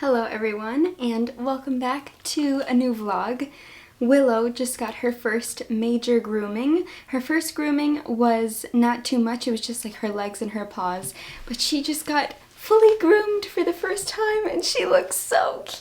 Hello everyone, and welcome back to a new vlog. Willow just got her first major grooming. Her first grooming was not too much, it was just like her legs and her paws, but she just got fully groomed for the first time and she looks so cute!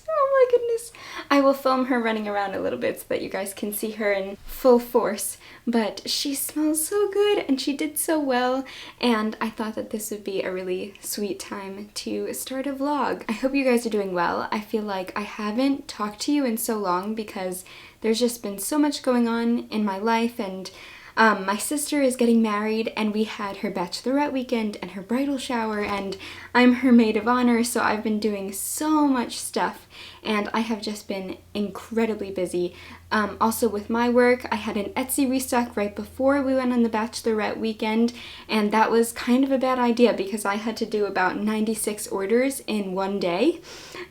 Oh my goodness. I will film her running around a little bit so that you guys can see her in full force, but she smells so good and she did so well, and I thought that this would be a really sweet time to start a vlog. I hope you guys are doing well. I feel like I haven't talked to you in so long because there's just been so much going on in my life, and my sister is getting married and we had her bachelorette weekend and her bridal shower, and I'm her maid of honor, so I've been doing so much stuff and I have just been incredibly busy. Also with my work, I had an Etsy restock right before we went on the bachelorette weekend, and that was kind of a bad idea because I had to do about 96 orders in one day.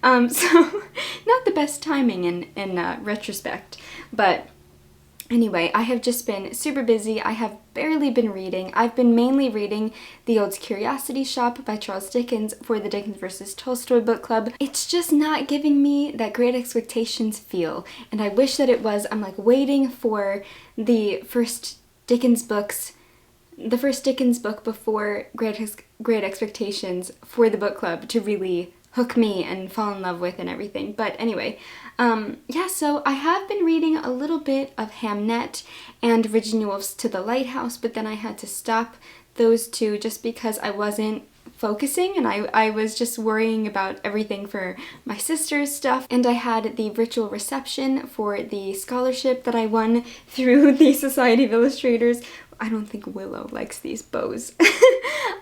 So not the best timing in retrospect, but anyway, I have just been super busy. I have barely been reading. I've been mainly reading The Old Curiosity Shop by Charles Dickens for the Dickens vs. Tolstoy book club. It's just not giving me that Great Expectations feel, and I wish that it was. I'm like waiting for the first Dickens book before Great Expectations for the book club to really hook me and fall in love with and everything. But anyway, yeah, so I have been reading a little bit of Hamnet and Virginia Woolf's To the Lighthouse, but then I had to stop those two just because I wasn't focusing and I was just worrying about everything for my sister's stuff, and I had the virtual reception for the scholarship that I won through the Society of Illustrators. I don't think Willow likes these bows.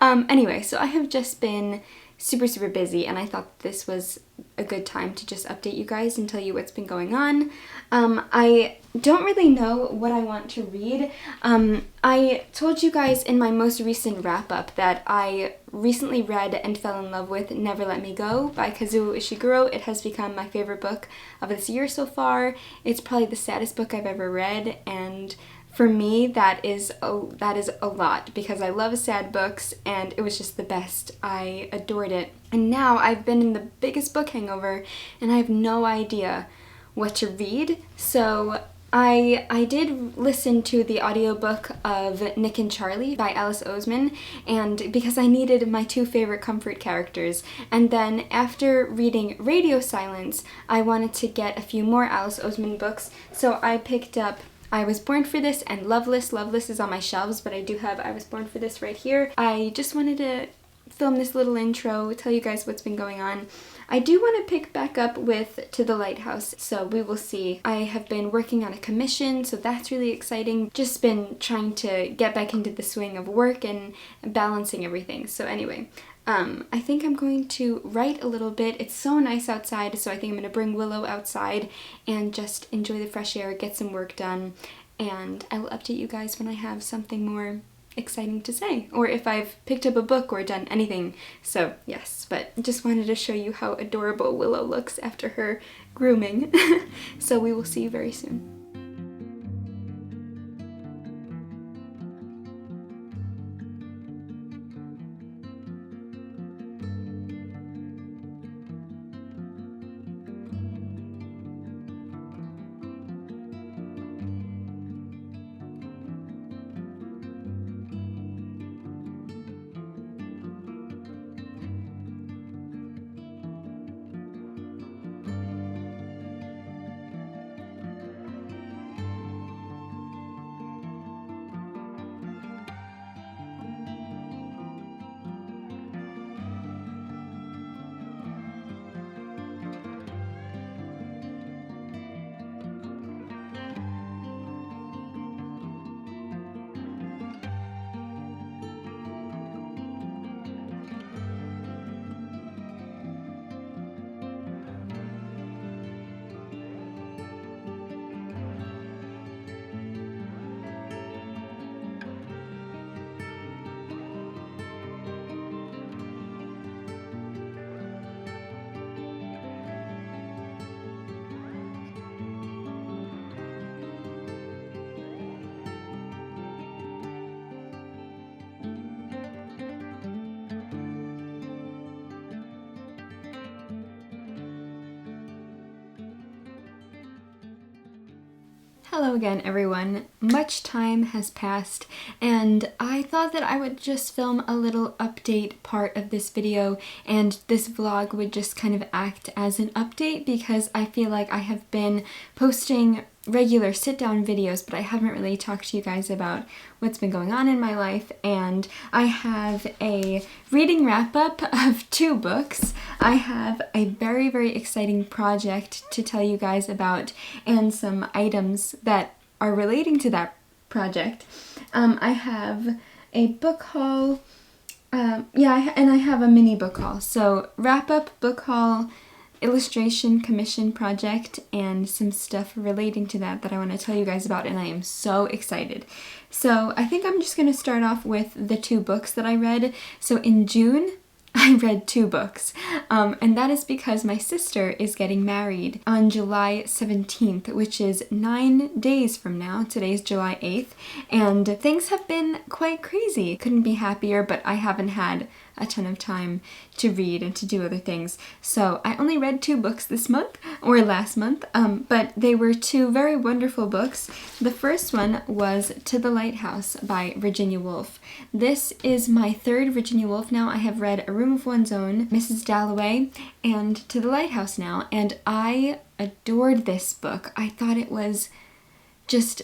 Anyway, so I have just been super busy, and I thought this was a good time to just update you guys and tell you what's been going on. I don't really know what I want to read. I told you guys in my most recent wrap-up that I recently read and fell in love with Never Let Me Go by Kazuo Ishiguro. It has become my favorite book of this year so far. It's probably the saddest book I've ever read, and for me, that is a lot because I love sad books and it was just the best. I adored it. And now I've been in the biggest book hangover and I have no idea what to read. So I did listen to the audiobook of Nick and Charlie by Alice Oseman, and because I needed my two favorite comfort characters. And then after reading Radio Silence, I wanted to get a few more Alice Oseman books, so I picked up I Was Born for This and Loveless. Loveless is on my shelves, but I do have I Was Born for This right here. I just wanted to film this little intro, tell you guys what's been going on. I do want to pick back up with To the Lighthouse, so we will see. I have been working on a commission, so that's really exciting. Just been trying to get back into the swing of work and balancing everything. So anyway, I think I'm going to write a little bit. It's so nice outside, so I think I'm going to bring Willow outside and just enjoy the fresh air, get some work done, and I will update you guys when I have something more exciting to say, or if I've picked up a book or done anything. So yes, but just wanted to show you how adorable Willow looks after her grooming. So we will see you very soon. Hello again, everyone. Much time has passed, and I thought that I would just film a little update part of this video, and this vlog would just kind of act as an update because I feel like I have been posting regular sit-down videos, but I haven't really talked to you guys about what's been going on in my life, and I have a reading wrap-up of 2 books. I have a very, very exciting project to tell you guys about and some items that are relating to that project. I have a book haul, and I have a mini book haul. So wrap-up, book haul, illustration commission project, and some stuff relating to that I want to tell you guys about, and I am so excited. So I think I'm just going to start off with the 2 books that I read. So in June, I read 2 books, and that is because my sister is getting married on July 17th, which is 9 days from now. Today's July 8th, and things have been quite crazy. Couldn't be happier, but I haven't had a ton of time to read and to do other things. So I only read 2 books this month, or last month, but they were 2 very wonderful books. The first one was To the Lighthouse by Virginia Woolf. This is my 3rd Virginia Woolf now. I have read A Room of One's Own, Mrs. Dalloway, and To the Lighthouse now, and I adored this book. I thought it was just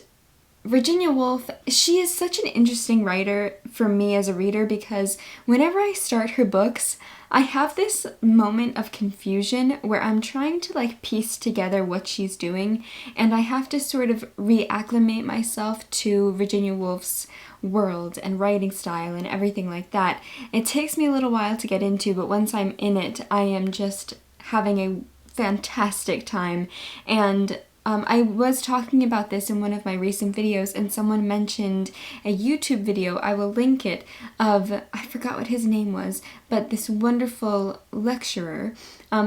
Virginia Woolf. She is such an interesting writer for me as a reader because whenever I start her books, I have this moment of confusion where I'm trying to piece together what she's doing, and I have to sort of reacclimate myself to Virginia Woolf's world and writing style and everything like that. It takes me a little while to get into, but once I'm in it, I am just having a fantastic time. And I was talking about this in one of my recent videos, and someone mentioned a YouTube video, I will link it, of, I forgot what his name was, but this wonderful lecturer.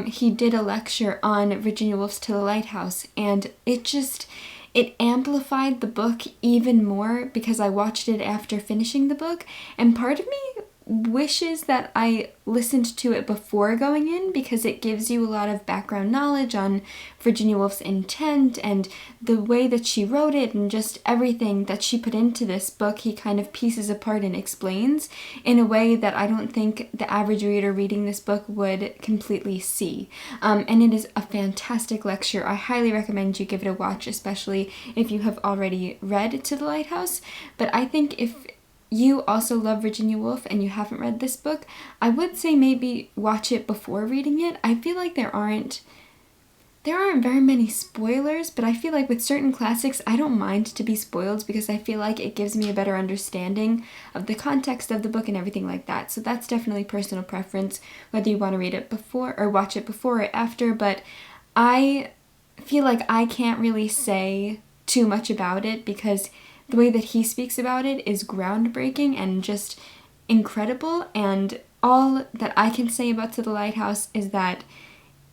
He did a lecture on Virginia Woolf's To the Lighthouse, and it amplified the book even more because I watched it after finishing the book, and part of me wishes that I listened to it before going in because it gives you a lot of background knowledge on Virginia Woolf's intent and the way that she wrote it, and just everything that she put into this book he kind of pieces apart and explains in a way that I don't think the average reader reading this book would completely see. And it is a fantastic lecture. I highly recommend you give it a watch, especially if you have already read To the Lighthouse. But I think if you also love Virginia Woolf and you haven't read this book, I would say maybe watch it before reading it. I feel like there aren't very many spoilers, but I feel like with certain classics, I don't mind to be spoiled because I feel like it gives me a better understanding of the context of the book and everything like that. So that's definitely personal preference, whether you want to read it before or watch it before or after, but I feel like I can't really say too much about it because the way that he speaks about it is groundbreaking and just incredible, and all that I can say about To the Lighthouse is that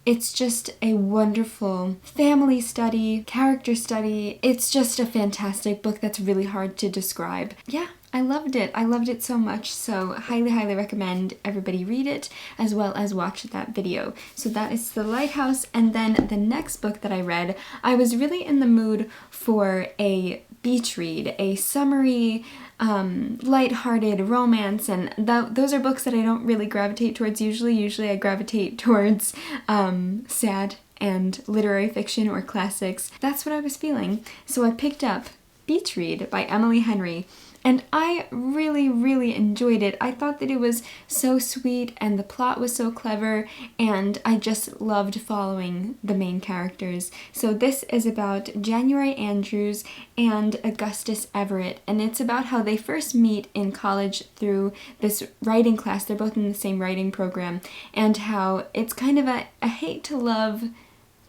it's just a wonderful family study, character study. It's just a fantastic book that's really hard to describe. Yeah, I loved it. I loved it so much, so highly, highly recommend everybody read it as well as watch that video. So that is The Lighthouse, and then the next book that I read, I was really in the mood for a beach read, a summery, light-hearted romance, and those are books that I don't really gravitate towards usually. Usually I gravitate towards sad and literary fiction or classics. That's what I was feeling. So I picked up Beach Read by Emily Henry, and I really, really enjoyed it. I thought that it was so sweet and the plot was so clever, and I just loved following the main characters. So this is about January Andrews and Augustus Everett, and it's about how they first meet in college through this writing class. They're both in the same writing program, and how it's kind of a hate-to-love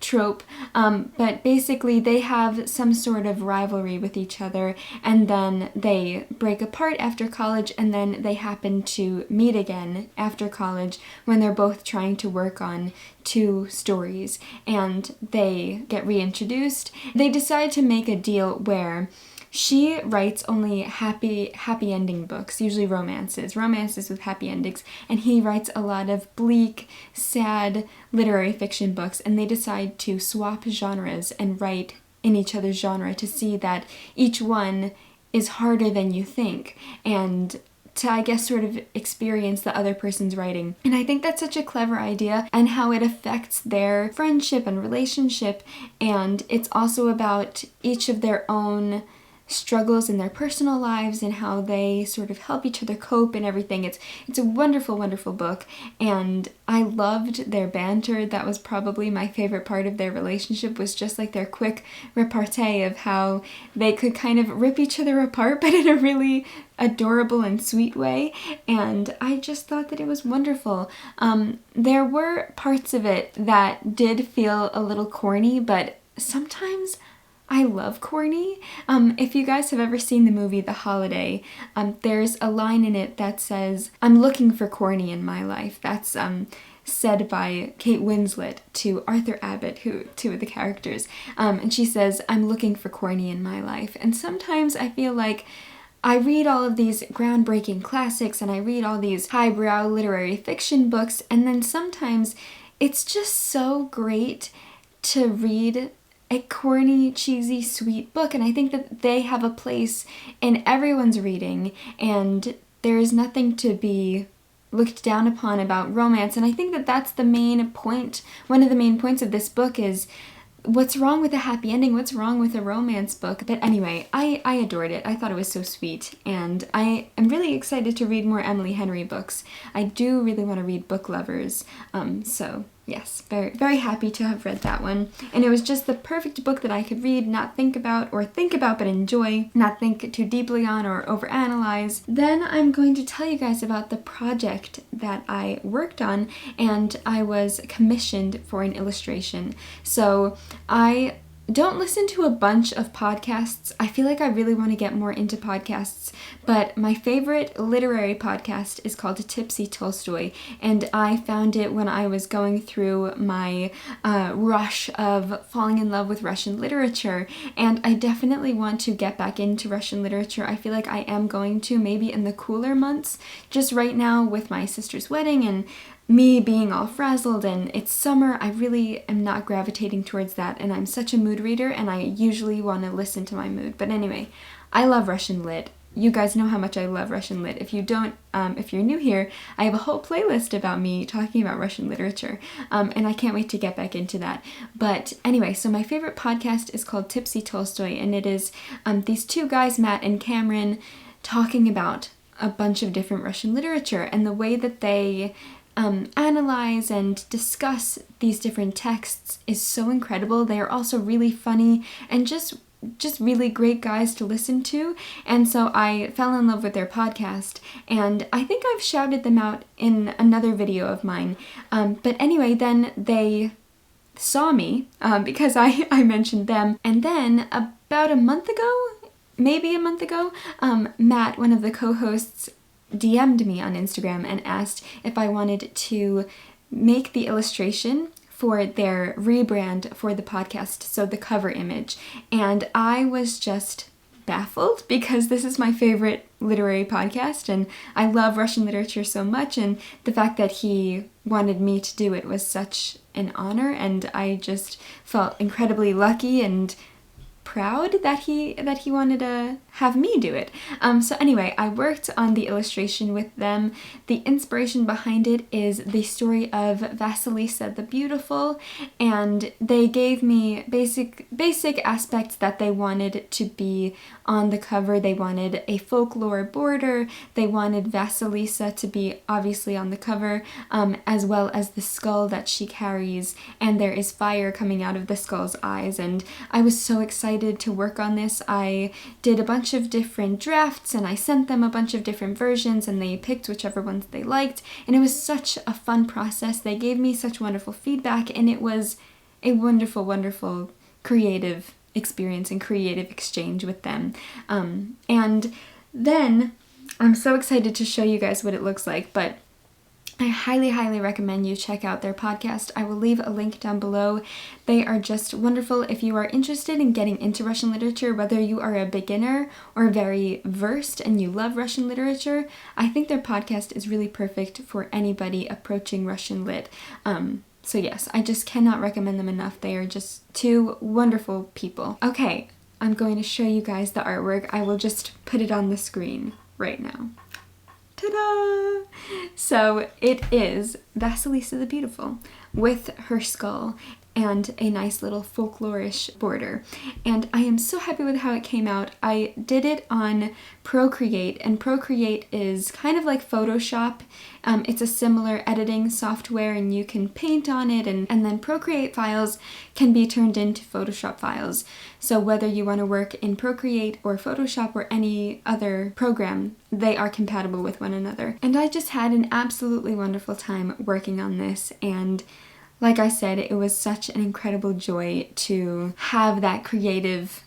trope, but basically they have some sort of rivalry with each other, and then they break apart after college, and then they happen to meet again after college when they're both trying to work on 2 stories, and they get reintroduced. They decide to make a deal where She writes only happy ending books, usually romances with happy endings, and he writes a lot of bleak, sad literary fiction books, and they decide to swap genres and write in each other's genre, to see that each one is harder than you think, and to, I guess, sort of experience the other person's writing. And I think that's such a clever idea, and how it affects their friendship and relationship, and it's also about each of their own struggles in their personal lives and how they sort of help each other cope and everything. It's a wonderful, wonderful book, and I loved their banter. That was probably my favorite part of their relationship, was just like their quick repartee of how they could kind of rip each other apart, but in a really adorable and sweet way, and I just thought that it was wonderful. There were parts of it that did feel a little corny, but sometimes I love corny. If you guys have ever seen the movie The Holiday, there's a line in it that says, "I'm looking for corny in my life." That's said by Kate Winslet to Arthur Abbott, two of the characters. And she says, "I'm looking for corny in my life." And sometimes I feel like I read all of these groundbreaking classics and I read all these highbrow literary fiction books, and then sometimes it's just so great to read a corny, cheesy, sweet book, and I think that they have a place in everyone's reading, and there is nothing to be looked down upon about romance, and I think that that's the main point. One of the main points of this book is, what's wrong with a happy ending? What's wrong with a romance book? But anyway, I adored it. I thought it was so sweet, and I am really excited to read more Emily Henry books. I do really want to read Book Lovers, so yes, very, very happy to have read that one. And it was just the perfect book that I could read, not think about, or think about but enjoy, not think too deeply on or overanalyze. Then I'm going to tell you guys about the project that I worked on, and I was commissioned for an illustration. So I don't listen to a bunch of podcasts. I feel like I really want to get more into podcasts, but my favorite literary podcast is called Tipsy Tolstoy, and I found it when I was going through my rush of falling in love with Russian literature, and I definitely want to get back into Russian literature. I feel like I am going to, maybe in the cooler months. Just right now with my sister's wedding and me being all frazzled and it's summer, I really am not gravitating towards that, and I'm such a mood reader and I usually want to listen to my mood. But anyway, I love Russian lit. You guys know how much I love Russian lit. If you don't, if you're new here, I have a whole playlist about me talking about Russian literature, and I can't wait to get back into that. But anyway, so my favorite podcast is called Tipsy Tolstoy, and it is these two guys, Matt and Cameron, talking about a bunch of different Russian literature, and the way that they analyze and discuss these different texts is so incredible. They are also really funny and just really great guys to listen to, and so I fell in love with their podcast, and I think I've shouted them out in another video of mine, but anyway, then they saw me because I mentioned them, and then about a month ago, Matt, one of the co-hosts, DM'd me on Instagram and asked if I wanted to make the illustration for their rebrand for the podcast, so the cover image. And I was just baffled because this is my favorite literary podcast and I love Russian literature so much, and the fact that he wanted me to do it was such an honor, and I just felt incredibly lucky and proud that he wanted to have me do it. So anyway, I worked on the illustration with them. The inspiration behind it is the story of Vasilisa the Beautiful, and they gave me basic aspects that they wanted to be on the cover. They wanted a folklore border, they wanted Vasilisa to be obviously on the cover, as well as the skull that she carries, and there is fire coming out of the skull's eyes, and I was so excited to work on this. I did a bunch of different drafts and I sent them a bunch of different versions, and they picked whichever ones they liked, and it was such a fun process. They gave me such wonderful feedback, and it was a wonderful, wonderful creative experience and creative exchange with them. And then I'm so excited to show you guys what it looks like, but I highly, highly recommend you check out their podcast. I will leave a link down below. They are just wonderful if you are interested in getting into Russian literature, whether you are a beginner or very versed and you love Russian literature. I think their podcast is really perfect for anybody approaching Russian lit. So yes, I just cannot recommend them enough. They are just two wonderful people. Okay, I'm going to show you guys the artwork. I will just put it on the screen right now. Ta-da! So it is Vasilisa the Beautiful with her skull and a nice little folklorish border. And I am so happy with how it came out. I did it on Procreate, and Procreate is kind of like Photoshop. It's a similar editing software, and you can paint on it, and then Procreate files can be turned into Photoshop files. So whether you want to work in Procreate or Photoshop or any other program, they are compatible with one another. And I just had an absolutely wonderful time working on this, and like I said, it was such an incredible joy to have that creative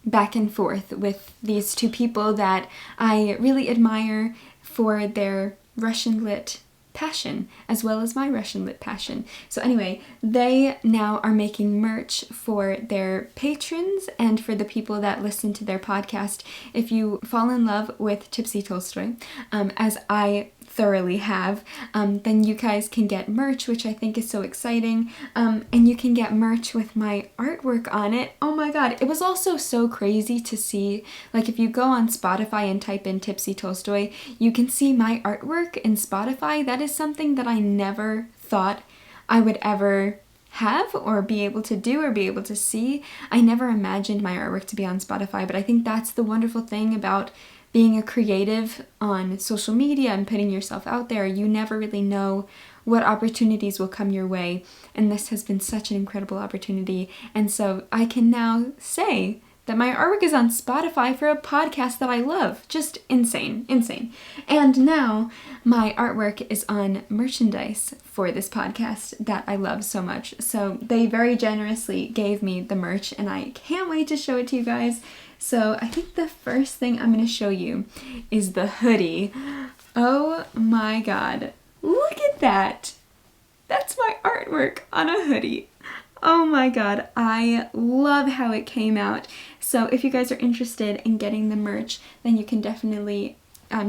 back and forth with these two people that I really admire for their Russian lit passion, as well as my Russian lit passion. So anyway, they now are making merch for their patrons and for the people that listen to their podcast. If you fall in love with Tipsy Tolstoy, as I thoroughly have, then you guys can get merch, which I think is so exciting, and you can get merch with my artwork on it. Oh my god, it was also so crazy to see, like if you go on Spotify and type in Tipsy Tolstoy, you can see my artwork in Spotify. That is something that I never thought I would ever have or be able to do or be able to see. I never imagined my artwork to be on Spotify, but I think that's the wonderful thing about being a creative on social media and putting yourself out there. You never really know what opportunities will come your way, and this has been such an incredible opportunity. And so I can now say that my artwork is on Spotify for a podcast that I love. Just insane, insane. And now my artwork is on merchandise for this podcast that I love so much. So they very generously gave me the merch, and I can't wait to show it to you guys. So I think the first thing I'm going to show you is the hoodie. Oh my god. Look at that. That's my artwork on a hoodie. Oh my god. I love how it came out. So if you guys are interested in getting the merch, then you can definitely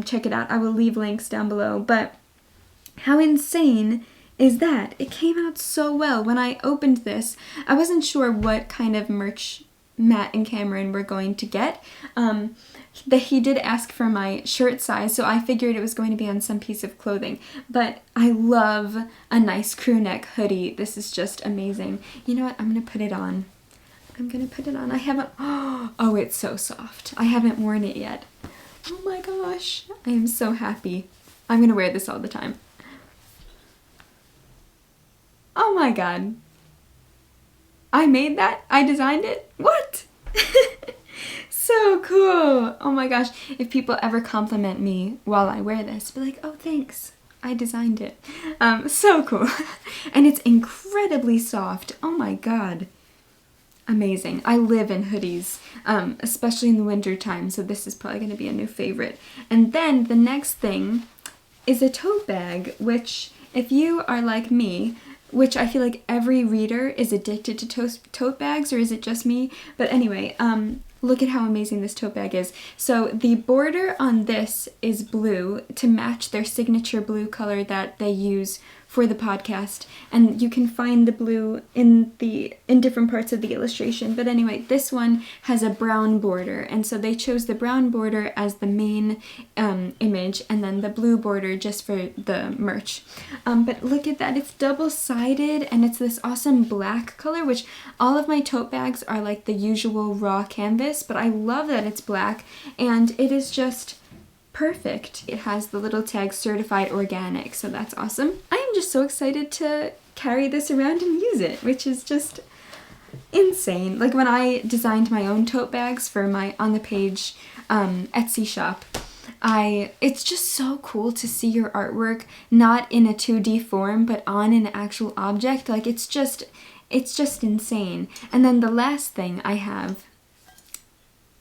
check it out. I will leave links down below. But how insane is that? It came out so well. When I opened this, I wasn't sure what kind of merch Matt and Cameron were going to get. He did ask for my shirt size, so I figured it was going to be on some piece of clothing. But I love a nice crew neck hoodie. This is just amazing. You know what? I'm going to put it on. I haven't... Oh, it's so soft. I haven't worn it yet. Oh my gosh. I am so happy. I'm going to wear this all the time. Oh my god. I made that? I designed it? What? So cool. Oh my gosh. If people ever compliment me while I wear this, be like, oh, thanks. I designed it. So cool. And it's incredibly soft. Oh my god. Amazing. I live in hoodies, especially in the winter time, so this is probably going to be a new favorite. And then the next thing is a tote bag, which if you are like me, which I feel like every reader is addicted to tote bags, or is it just me? But anyway, look at how amazing this tote bag is. So the border on this is blue to match their signature blue color that they use for the podcast, and you can find the blue in different parts of the illustration. But anyway, this one has a brown border, and so they chose the brown border as the main image, and then the blue border just for the merch. But look at that, it's double-sided, and it's this awesome black color, which all of my tote bags are like the usual raw canvas, but I love that it's black, and it is just perfect. It has the little tag certified organic, so that's awesome. I am just so excited to carry this around and use it, which is just insane. Like when I designed my own tote bags for my On the Page Etsy shop, it's just so cool to see your artwork not in a 2D form but on an actual object. Like it's just insane. And then the last thing I have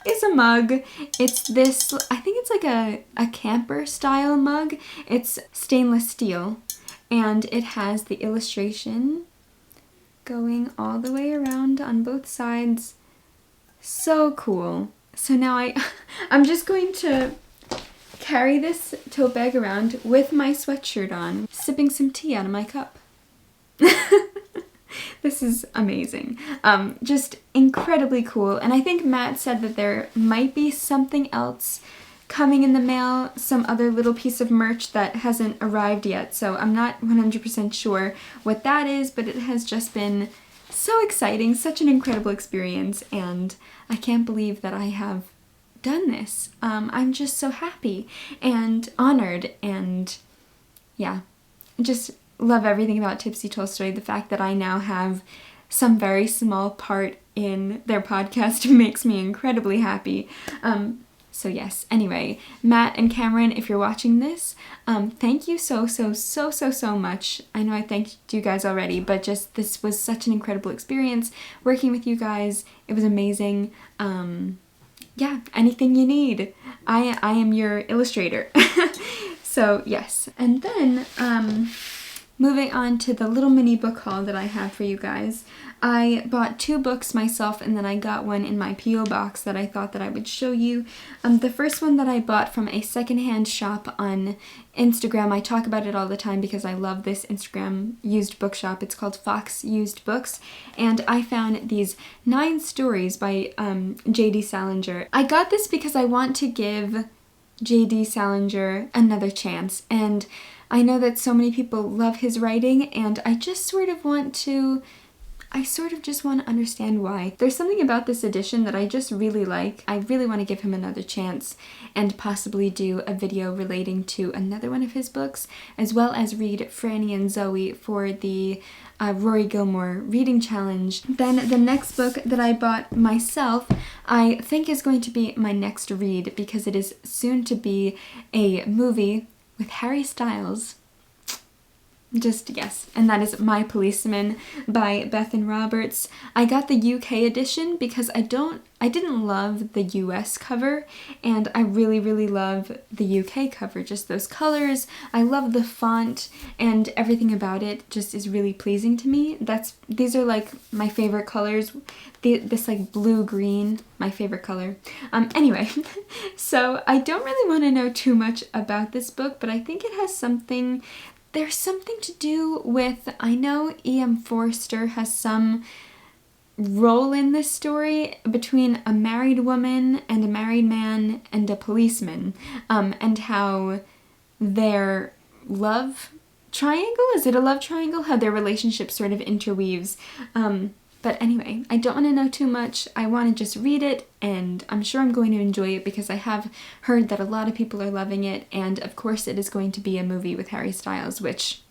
is a mug. It's this, I think it's like a camper style mug. It's stainless steel, and it has the illustration going all the way around on both sides. So cool. So now I'm just going to carry this tote bag around with my sweatshirt on, sipping some tea out of my cup. This is amazing. Just incredibly cool. And I think Matt said that there might be something else coming in the mail, some other little piece of merch that hasn't arrived yet. So I'm not 100% sure what that is, but it has just been so exciting, such an incredible experience, and I can't believe that I have done this. I'm just so happy and honored, and yeah, just love everything about Tipsy Tolstoy. The fact that I now have some very small part in their podcast makes me incredibly happy. So yes, anyway, Matt and Cameron, if you're watching this, thank you so much. I know I thanked you guys already, but just this was such an incredible experience working with you guys. It was amazing. Yeah, anything you need, I am your illustrator. So yes, and then moving on to the little mini book haul that I have for you guys. I bought 2 books myself, and then I got one in my P.O. box that I thought that I would show you. The first one that I bought from a secondhand shop on Instagram. I talk about it all the time because I love this Instagram used book shop. It's called Fox Used Books, and I found these 9 stories by J.D. Salinger. I got this because I want to give J.D. Salinger another chance, and I know that so many people love his writing, and I just sort of just want to understand why. There's something about this edition that I just really like. I really want to give him another chance and possibly do a video relating to another one of his books, as well as read Franny and Zoe for the Rory Gilmore reading challenge. Then the next book that I bought myself, I think is going to be my next read because it is soon to be a movie with Harry Styles. Just yes, and that is My Policeman by Bethan Roberts. I got the UK edition because I didn't love the US cover, and I really love the UK cover. Just those colors, I love the font, and everything about it just is really pleasing to me. These are like my favorite colors. This like blue-green, my favorite color. Anyway, so I don't really want to know too much about this book, but I think it has something. There's something to do with, I know E.M. Forster has some role in this story between a married woman and a married man and a policeman, and how their love triangle, is it a love triangle? How their relationship sort of interweaves. But anyway, I don't want to know too much. I want to just read it, and I'm sure I'm going to enjoy it because I have heard that a lot of people are loving it, and of course it is going to be a movie with Harry Styles, which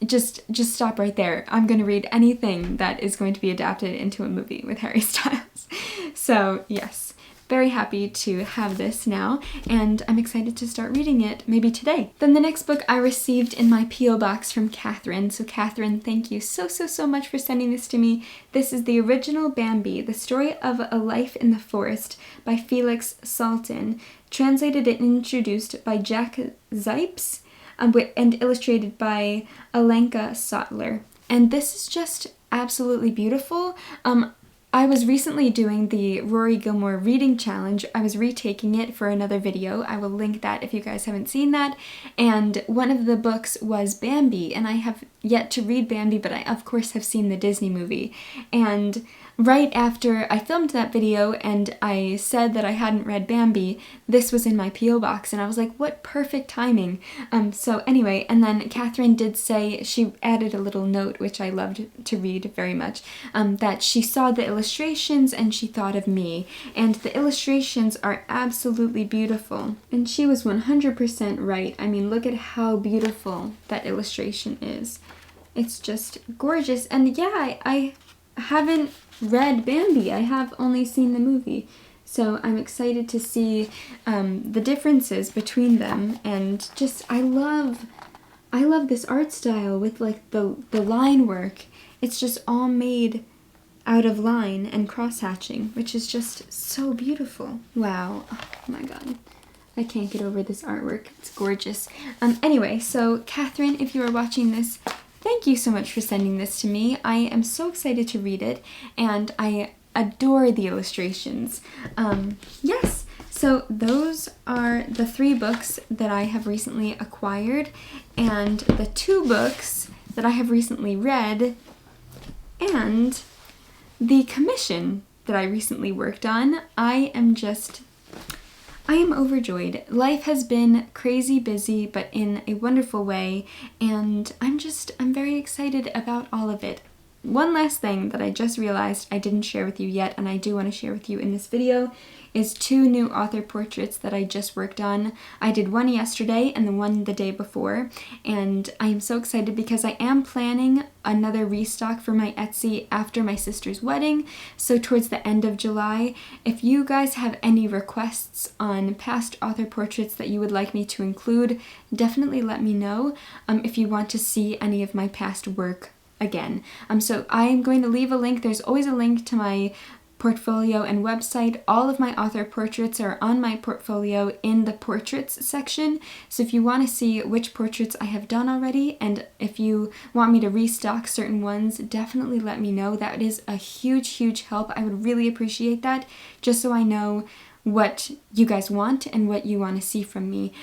just stop right there. I'm going to read anything that is going to be adapted into a movie with Harry Styles. So yes, very happy to have this now, and I'm excited to start reading it maybe today. Then the next book I received in my P.O. box from Catherine. So Catherine, thank you so much for sending this to me. This is the original Bambi, The Story of a Life in the Forest by Felix Salten, translated and introduced by Jack Zipes, and illustrated by Alenka Sotler. And this is just absolutely beautiful. I was recently doing the Rory Gilmore reading challenge. I was retaking it for another video. I will link that if you guys haven't seen that. And one of the books was Bambi, and I have yet to read Bambi, but I of course have seen the Disney movie. And right after I filmed that video and I said that I hadn't read Bambi, this was in my P.O. box, and I was like, what perfect timing. So anyway, and then Catherine did say, she added a little note, which I loved to read very much, that she saw the illustrations and she thought of me, and the illustrations are absolutely beautiful. And she was 100% right. I mean, look at how beautiful that illustration is. It's just gorgeous. And yeah, I haven't read Bambi. I have only seen the movie. So I'm excited to see the differences between them, and just I love this art style with like the line work. It's just all made out of line and cross-hatching, which is just so beautiful. Wow. Oh my god. I can't get over this artwork. It's gorgeous. Anyway, so Catherine, if you are watching this, thank you so much for sending this to me. I am so excited to read it, and I adore the illustrations. Yes, so those are the 3 books that I have recently acquired, and the 2 books that I have recently read. And the commission that I recently worked on, I am overjoyed. Life has been crazy busy, but in a wonderful way, and I'm very excited about all of it. One last thing that I just realized I didn't share with you yet, and I do want to share with you in this video, is 2 new author portraits that I just worked on. I did one yesterday and the one the day before, and I am so excited because I am planning another restock for my Etsy after my sister's wedding, so towards the end of July. If you guys have any requests on past author portraits that you would like me to include, definitely let me know if you want to see any of my past work again. So I'm going to leave a link. There's always a link to my portfolio and website. All of my author portraits are on my portfolio in the portraits section. So if you want to see which portraits I have done already, and if you want me to restock certain ones, definitely let me know. That is a huge help. I would really appreciate that, just so I know what you guys want and what you want to see from me.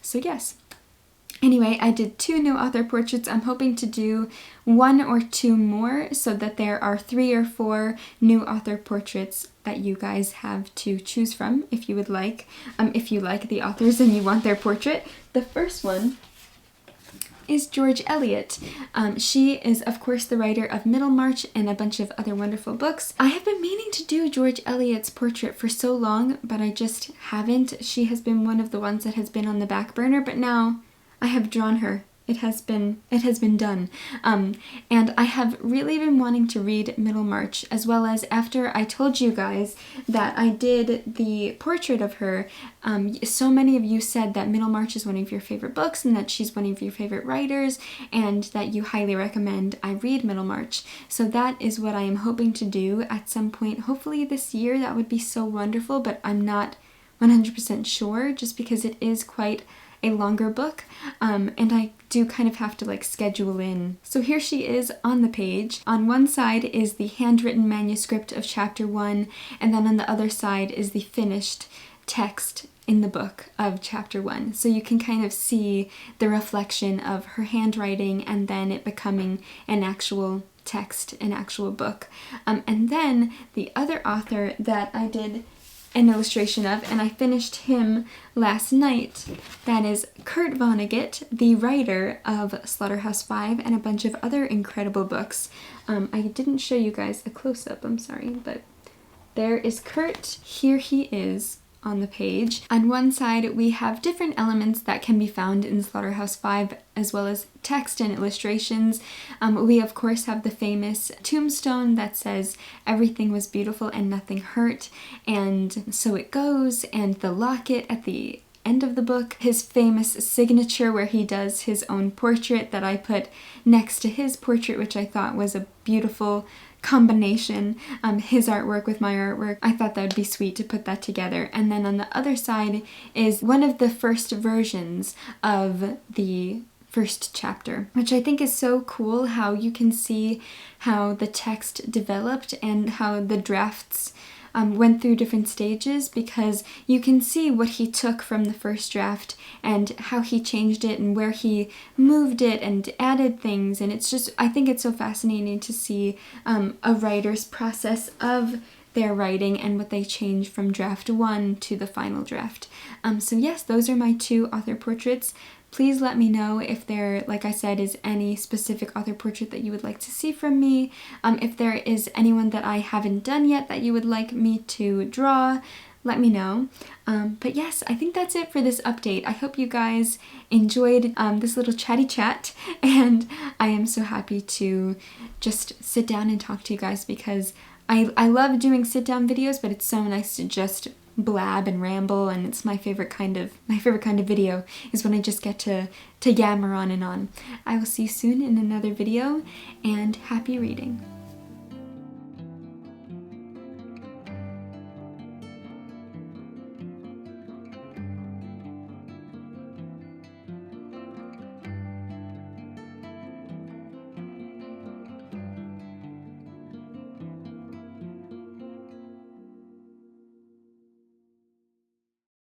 So yes. Anyway, I did 2 new author portraits. I'm hoping to do 1 or 2 more so that there are 3 or 4 new author portraits that you guys have to choose from if you would like. If you like the authors and you want their portrait. The first one is George Eliot. She is, of course, the writer of Middlemarch and a bunch of other wonderful books. I have been meaning to do George Eliot's portrait for so long, but I just haven't. She has been one of the ones that has been on the back burner, but now I have drawn her. It has been done. And I have really been wanting to read Middlemarch, as well as after I told you guys that I did the portrait of her, so many of you said that Middlemarch is one of your favorite books and that she's one of your favorite writers and that you highly recommend I read Middlemarch. So that is what I am hoping to do at some point, hopefully this year. That would be so wonderful, but I'm not 100% sure just because it is quite a longer book, and I do kind of have to like schedule in. So here she is on the page. On one side is the handwritten manuscript of chapter 1, and then on the other side is the finished text in the book of chapter 1. So you can kind of see the reflection of her handwriting and then it becoming an actual text, an actual book. And then the other author that I did an illustration of, and I finished him last night, that is Kurt Vonnegut, the writer of Slaughterhouse-Five and a bunch of other incredible books. I didn't show you guys a close-up, I'm sorry, but there is Kurt. Here he is on the page. On one side we have different elements that can be found in Slaughterhouse-Five, as well as text and illustrations. We of course have the famous tombstone that says everything was beautiful and nothing hurt, and so it goes, and the locket at the end of the book, his famous signature where he does his own portrait that I put next to his portrait, which I thought was a beautiful combination, his artwork with my artwork. I thought that would be sweet to put that together. And then on the other side is one of the first versions of the first chapter, which I think is so cool, how you can see how the text developed and how the drafts went through different stages, because you can see what he took from the first draft and how he changed it and where he moved it and added things. And it's just, I think it's so fascinating to see a writer's process of their writing and what they change from draft 1 to the final draft. So yes, those are my 2 author portraits. Please let me know if there, like I said, is any specific author portrait that you would like to see from me. If there is anyone that I haven't done yet that you would like me to draw, let me know. But yes, I think that's it for this update. I hope you guys enjoyed this little chatty chat, and I am so happy to just sit down and talk to you guys, because I love doing sit-down videos, but it's so nice to just blab and ramble, and it's my favorite kind of video is when I just get to yammer on and on. I will see you soon in another video, and happy reading.